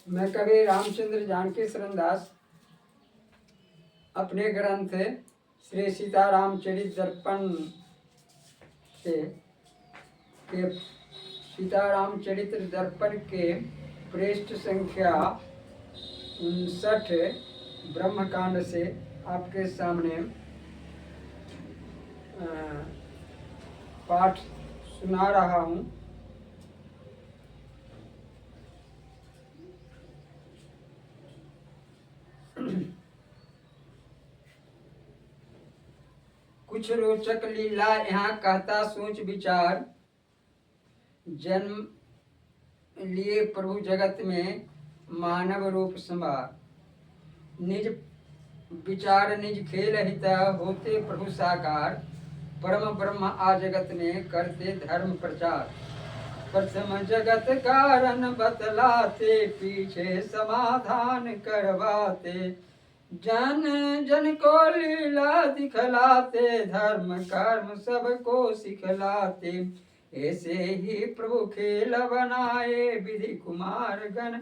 मैं कवि रामचंद्र जानकी शरण दास अपने ग्रंथ श्री सीताराम चरित दर्पण से के सीताराम चरित्र दर्पण के पृष्ठ संख्या 59 ब्रह्मकांड से आपके सामने पाठ सुना रहा हूँ। कुछ रोचक लीला यहाँ कहता सोच विचार, जन्म लिए प्रभु जगत में मानव रूप संभार। निज विचार निज खेल हित होते प्रभु साकार, परम ब्रह्म आ जगत में करते धर्म प्रचार। प्रथम जगत कारण बतलाते, पीछे समाधान करवाते, जन जन को लीला दिखलाते, धर्म कर्म सबको सिखलाते। ऐसे ही प्रभु खेल बनाए, विधि कुमार गण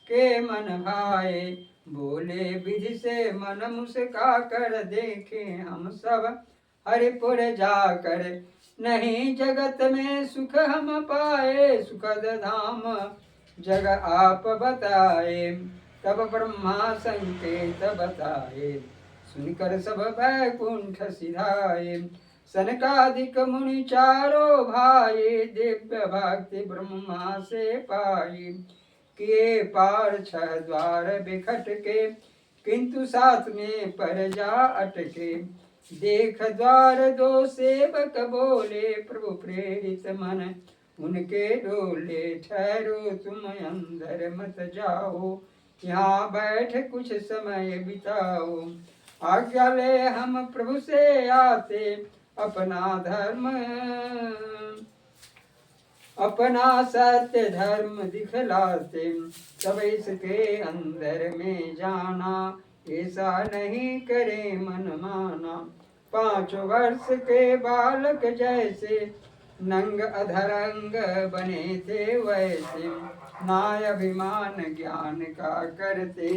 के मन भाए। बोले विधि से मन मुस्का कर, देखे हम सब हरिपुर जाकर। नहीं जगत में सुख हम पाए, सुखद धाम जग आप बताए। तब ब्रह्मा संकेत बताए, सुनकर सब वैकुंठ सिधाए। सनकादिक मुनि चारों भाई, दिव्य भक्ति ब्रह्मा से पाई। किए पार 6 द्वार बिखट के, किंतु 7 में पर जा अटके। देख द्वार 2 सेवक बोले, प्रभु प्रेरित मन उनके डोले। ठहरो तुम अंदर मत जाओ, यहाँ बैठ कुछ समय बिताओ। आज्ञा ले हम प्रभु से आते, अपना धर्म अपना सत्य धर्म दिखलाते। तब इसके अंदर में जाना, ऐसा नहीं करे मन माना। 5 वर्ष के बालक जैसे, नंग अधरंग बने थे वैसे। नाय अभिमान ज्ञान का करते,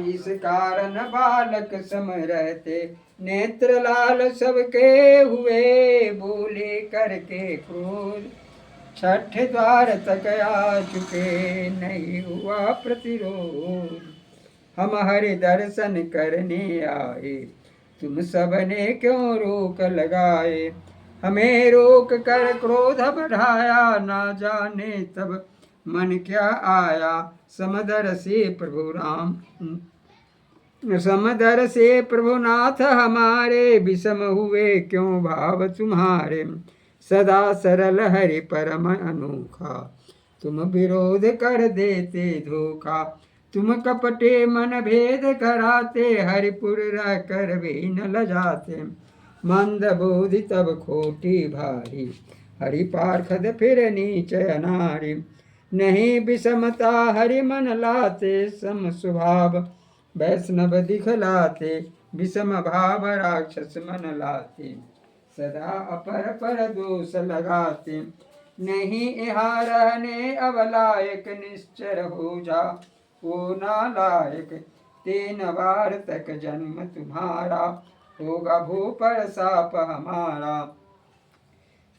इस कारण बालक सम रहते। नेत्र लाल सबके हुए, बोले करके क्रोध। 6ठे द्वार तक आ चुके, नहीं हुआ प्रतिरोध। हम हरि दर्शन करने आए, तुम सबने क्यों रोक लगाए। हमें रोक कर क्रोध बढ़ाया, ना जाने तब मन क्या आया। समदर से प्रभु राम समदर से प्रभुनाथ हमारे, विषम हुए क्यों भाव तुम्हारे। सदा सरल हरि परम अनोखा, तुम विरोध कर देते धोखा। तुम कपटे मन भेद कराते, हरिपुर रह कर भी न लजाते। मंद बोधि तब खोटी भारी, हरि पार्षद फिर नीच अनारी। नहीं विषमता हरि मन लाते, सम स्वभाव वैष्णव दिखलाते। विषम भाव राक्षस मन लाते, सदा अपर पर दोष लगाते। नहीं यहाँ रहने अब लायक, निश्चर हो जा वो नालायक। 3 बार तक जन्म तुम्हारा, होगा भू पर साप हमारा।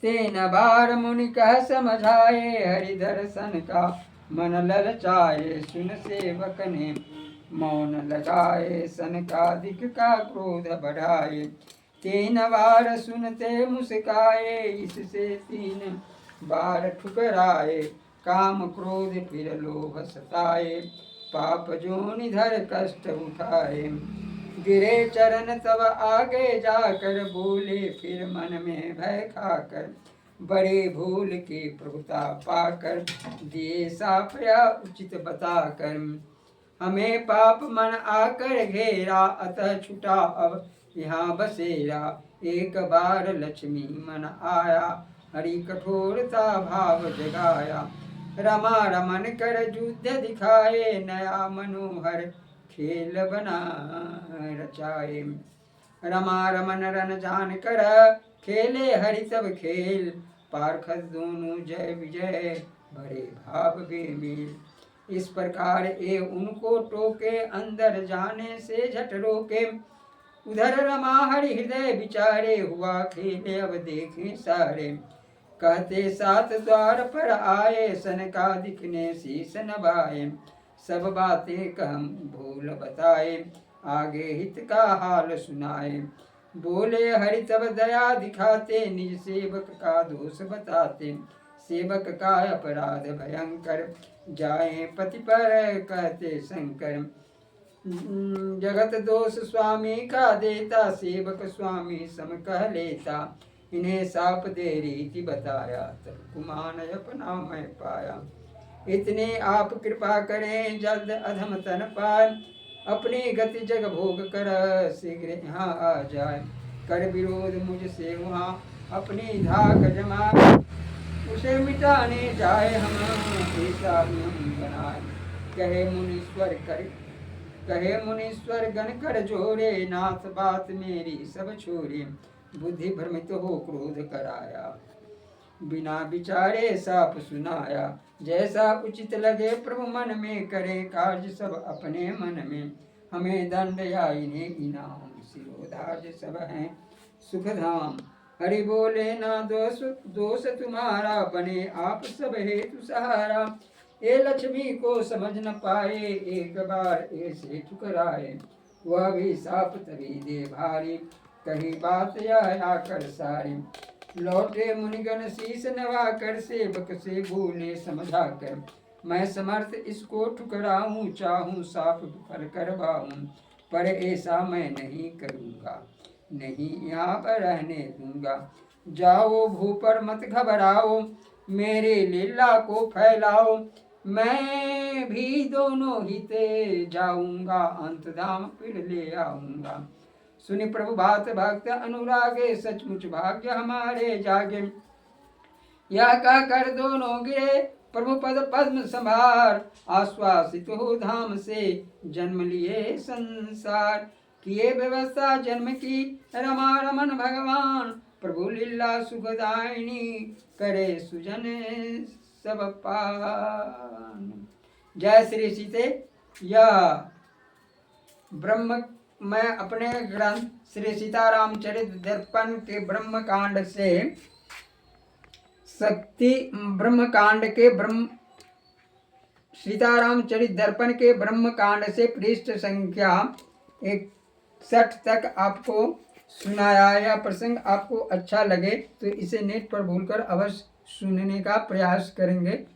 3 बार मुनि कह समझाए, हरि दर्शन का मन ललचाए। सुन सेवक ने मौन लगाए, सनकादिक का क्रोध बढ़ाए। 3 बार सुनते मुस्काए, इससे 3 बार ठुकराए। काम क्रोध फिर लोभ सताए, पाप जोनि धर कष्ट उठाए। गिरे चरण तब आगे जाकर, बोले फिर मन में भय खाकर। बड़े भूल की प्रभुता पाकर, दिए साप या उचित बताकर। हमें पाप मन आकर घेरा, अतः छुटा अब यहाँ बसेरा। एक बार लक्ष्मी मन आया, हरि कठोरता भाव जगाया। रमा रमन कर युद्ध दिखाए, नया मनोहर खेल बना रचाए। रमा रमन रन जान कर, खेले हरि सब खेल। पार्षद दोनों जय विजय भरे भाव बेमेल। इस प्रकार ये उनको टोके, अंदर जाने से झट रोके। उधर रमा हरि हृदय विचारे, हुआ खेले अब देखे सारे। कहते सात द्वार पर आए, सनकादिक ने शीस नभाए। सब बातें कहम भूल बताए, आगे हित का हाल सुनाए। बोले हरि तब दया दिखाते, निज सेवक का दोष बताते। सेवक का अपराध भयंकर, जाए पति पर कहते शंकर। जगत दोष स्वामी का देता, सेवक स्वामी सम कह लेता। इन्हें साप दे रीति बताया, तब कुमान अपना मैं पाया। इतने आप कृपा करें, जल्द अधम तन पाए। अपनी गति जग भोग कर, शीघ्र यहाँ आ जाए। कर विरोध मुझसे वहाँ, अपनी धाक जमाए। उसे मिटाने जाए हम, ऐसा नियम बनाए। कहे मुनीश्वर गण कर जोरे, नाथ बात मेरी सब छोरे। बुद्धि भ्रमित हो क्रोध कराया, बिना विचारे साप सुनाया। जैसा उचित लगे प्रभु मन में, करे कार्य सब अपने मन में। हमें दंड या इन्हें इनाम, सिरोधार्य सब हैं सुख धाम। हरि बोले ना दोष तुम्हारा, बने आप सब हेतु सहारा। ये लक्ष्मी को समझ न पाए, एक बार ऐसे ठुकराए। वह भी साप तभी दे भारी, कही बात यह आकर सारी। लौटे मुनिगण शीस नवा कर, सेवक से बोले समझा कर। मैं समर्थ इसको ठुकराऊं, चाहूं साप पर करवाऊं। पर ऐसा मैं नहीं करूंगा, नहीं यहाँ पर रहने दूंगा। जाओ भूपर मत घबराओ, मेरे लीला को फैलाओ। मैं भी दोनों हिते जाऊंगा, अंतधाम फिर ले आऊंगा। सुनि प्रभु बात भक्त अनुरागे, सचमुच भाग्य हमारे जागे। यह कहकर दोनों गिरे, प्रभु पद पद्म संभार। आश्वासित हो धाम से, जन्म लिए संसार। किए व्यवस्था जन्म की, रमा रमन भगवान। प्रभु लीला सुखदायिनी, करे सुजन सब पान। जय श्री सीते। यह ब्रह्म, मैं अपने ग्रंथ श्री सीतारामचरित दर्पण के ब्रह्म कांड से सीतारामचरित दर्पण के ब्रह्म कांड से पृष्ठ संख्या 61 तक आपको सुनाया। यह प्रसंग आपको अच्छा लगे तो इसे नेट पर भूलकर अवश्य सुनने का प्रयास करेंगे।